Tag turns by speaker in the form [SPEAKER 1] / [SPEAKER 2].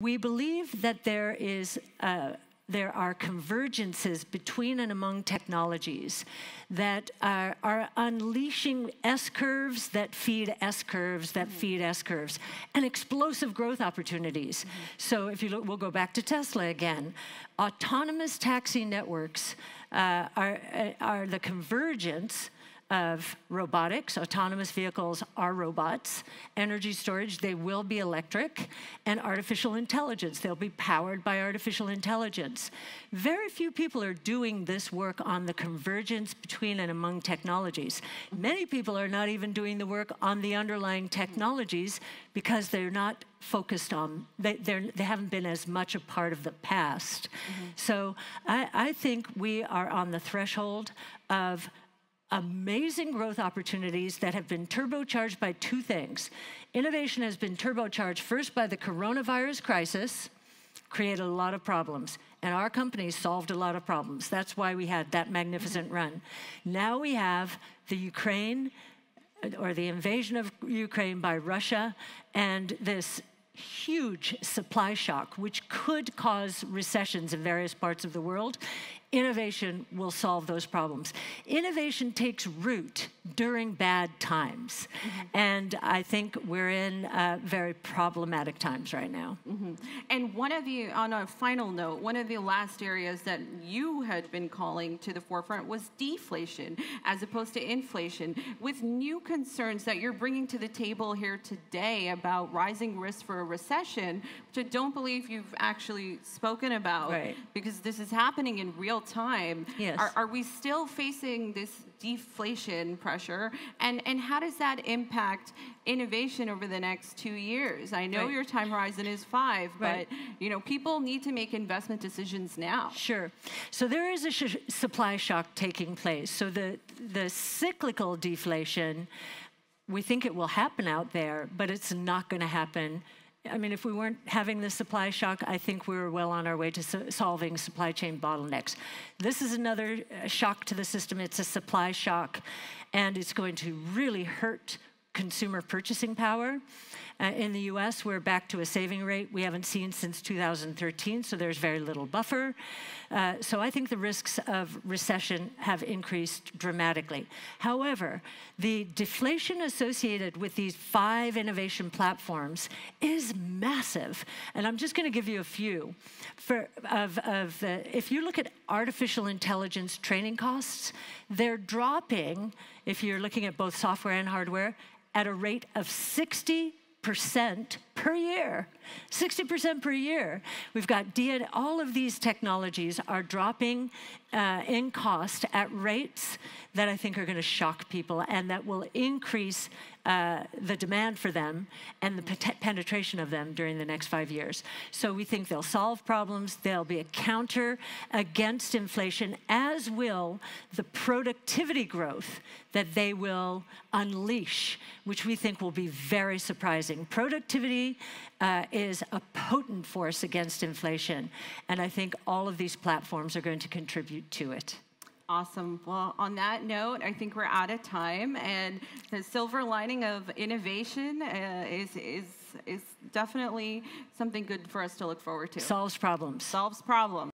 [SPEAKER 1] We believe that there are convergences between and among technologies that are unleashing S-curves that feed S-curves that feed S-curves, and explosive growth opportunities. So if you look, we'll go back to Tesla again. Autonomous taxi networks are the convergence of robotics. Autonomous vehicles are robots. Energy storage, they will be electric. And artificial intelligence, they'll be powered by artificial intelligence. Very few people are doing this work on the convergence between and among technologies. Many people are not even doing the work on the underlying technologies because they're not focused on, they haven't been as much a part of the past. So I think we are on the threshold of amazing growth opportunities that have been turbocharged by two things. Innovation has been turbocharged first by the coronavirus crisis, created a lot of problems, and our company solved a lot of problems. That's why we had that magnificent run. Now we have the Ukraine, or the invasion of Ukraine by Russia, and this huge supply shock, which could cause recessions in various parts of the world. Innovation will solve those problems. Innovation takes root during bad times. And I think we're in very problematic times right now.
[SPEAKER 2] And one of the, on a final note, one of the last areas that you had been calling to the forefront was deflation as opposed to inflation. With new concerns that you're bringing to the table here today about rising risk for a recession, which I don't believe you've actually spoken about, because this is happening in real time.
[SPEAKER 1] Yes.
[SPEAKER 2] Are we still facing this deflation pressure, and how does that impact innovation over the next 2 years? I know your time horizon is 5, but you know, people need to make investment decisions now.
[SPEAKER 1] Sure. So there is a supply shock taking place. So the cyclical deflation, we think it will happen out there, but it's not going to happen. I mean, if we weren't having the supply shock, I think we were well on our way to solving supply chain bottlenecks. This is another shock to the system. It's a supply shock, and it's going to really hurt consumer purchasing power. In the US, we're back to a saving rate we haven't seen since 2013, so there's very little buffer. So I think the risks of recession have increased dramatically. However, the deflation associated with these 5 innovation platforms is massive. And I'm just going to give you a few. If you look at artificial intelligence training costs, they're dropping, if you're looking at both software and hardware, at a rate of 60% per year. 60% per year. We've got DNA. All of these technologies are dropping in cost at rates that I think are going to shock people, and that will increase the demand for them and the penetration of them during the next 5 years. So we think they'll solve problems. They'll be a counter against inflation, as will the productivity growth that they will unleash, which we think will be very surprising. Productivity is a potent force against inflation, and I think all of these platforms are going to contribute to it.
[SPEAKER 2] Awesome. Well, on that note, I think we're out of time, and the silver lining of innovation is definitely something good for us to look forward to.
[SPEAKER 1] Solves problems.
[SPEAKER 2] Solves problems.